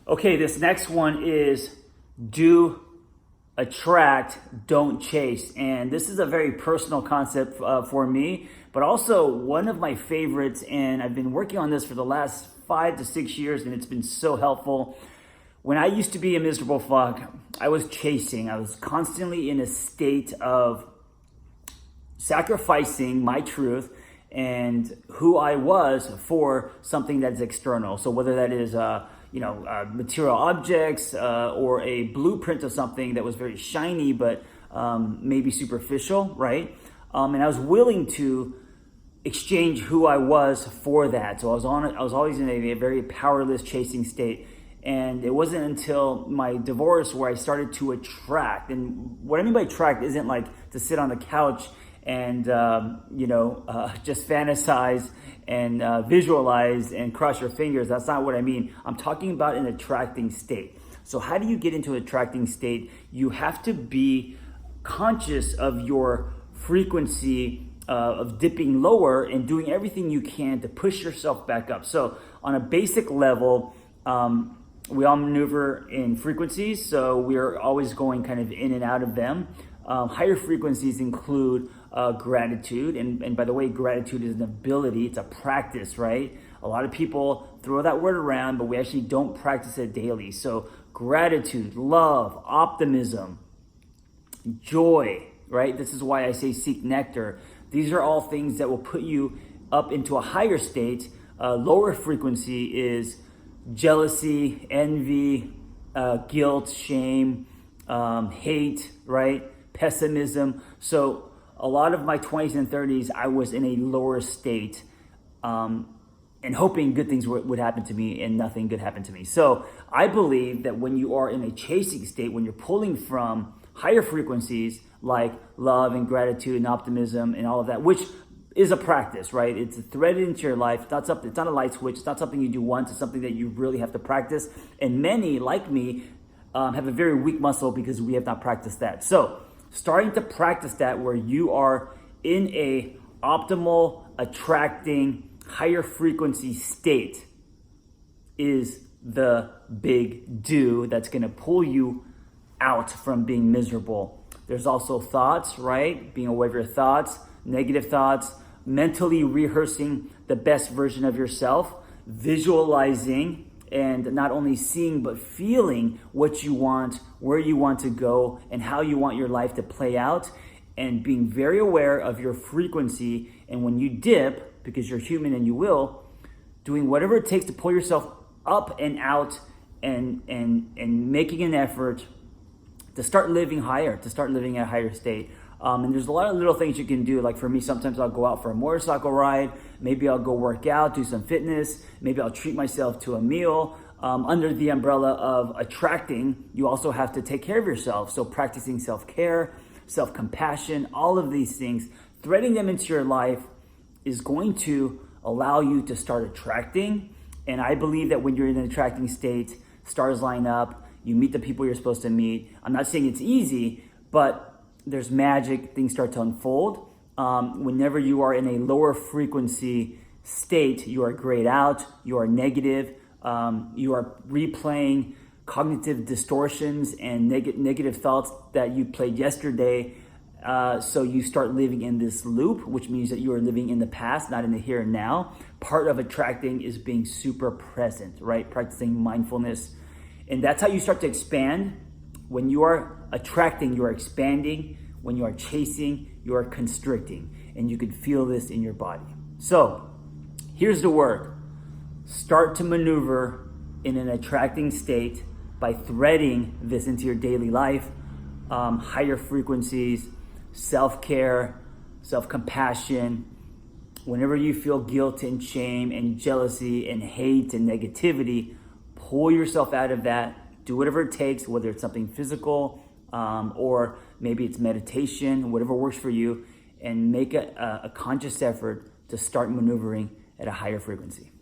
Okay, this next one is do attract, don't chase. And this is a very personal concept for me, but also one of my favorites. And I've been working on this for the last 5 to 6 years, and it's been so helpful. When I used to be a miserable fuck, I was chasing. I was constantly in a state of sacrificing my truth and who I was for something that's external. So whether that is material objects or a blueprint of something that was very shiny but maybe superficial, right? And I was willing to exchange who I was for that. So I was always in a very powerless chasing state. And it wasn't until my divorce where I started to attract. And what I mean by attract isn't like to sit on the couch and just fantasize and visualize and cross your fingers. That's not what I mean. I'm talking about an attracting state. So how do you get into an attracting state? You have to be conscious of your frequency of dipping lower and doing everything you can to push yourself back up. So on a basic level, we all maneuver in frequencies, so we're always going kind of in and out of them. Higher frequencies include gratitude, and by the way, gratitude is an ability, it's a practice, right? A lot of people throw that word around, but we actually don't practice it daily. So gratitude, love, optimism, joy, right? This is why I say seek nectar. These are all things that will put you up into a higher state. Lower frequency is jealousy, envy, guilt, shame, hate, right? Pessimism. So a lot of my 20s and 30s, I was in a lower state and hoping good things would happen to me, and nothing good happened to me. So I believe that when you are in a chasing state, when you're pulling from higher frequencies like love and gratitude and optimism and all of that, which is a practice, right? It's threaded into your life. It's not a light switch. It's not something you do once. It's something that you really have to practice. And many, like me, have a very weak muscle because we have not practiced that. So starting to practice that, where you are in a optimal, attracting, higher frequency state, is the big do that's going to pull you out from being miserable. There's also thoughts, right? Being aware of your thoughts, negative thoughts, mentally rehearsing the best version of yourself, visualizing, and not only seeing but feeling what you want, where you want to go, and how you want your life to play out, and being very aware of your frequency. And when you dip, because you're human and you will, doing whatever it takes to pull yourself up and out, and making an effort to start living higher, to start living at a higher state. And there's a lot of little things you can do. Like for me, sometimes I'll go out for a motorcycle ride. Maybe I'll go work out, do some fitness. Maybe I'll treat myself to a meal. Under the umbrella of attracting, you also have to take care of yourself. So practicing self-care, self-compassion, all of these things, threading them into your life is going to allow you to start attracting. And I believe that when you're in an attracting state, stars line up, you meet the people you're supposed to meet. I'm not saying it's easy, but there's magic, things start to unfold. Whenever you are in a lower frequency state, you are grayed out, you are negative, you are replaying cognitive distortions and negative thoughts that you played yesterday. So you start living in this loop, which means that you are living in the past, not in the here and now. Part of attracting is being super present, right? Practicing mindfulness. And that's how you start to expand. When you are attracting, you are expanding. When you are chasing, you are constricting. And you can feel this in your body. So here's the work. Start to maneuver in an attracting state by threading this into your daily life. Higher frequencies, self-care, self-compassion. Whenever you feel guilt and shame and jealousy and hate and negativity, pull yourself out of that. Do whatever it takes, whether it's something physical or maybe it's meditation, whatever works for you, and make a conscious effort to start maneuvering at a higher frequency.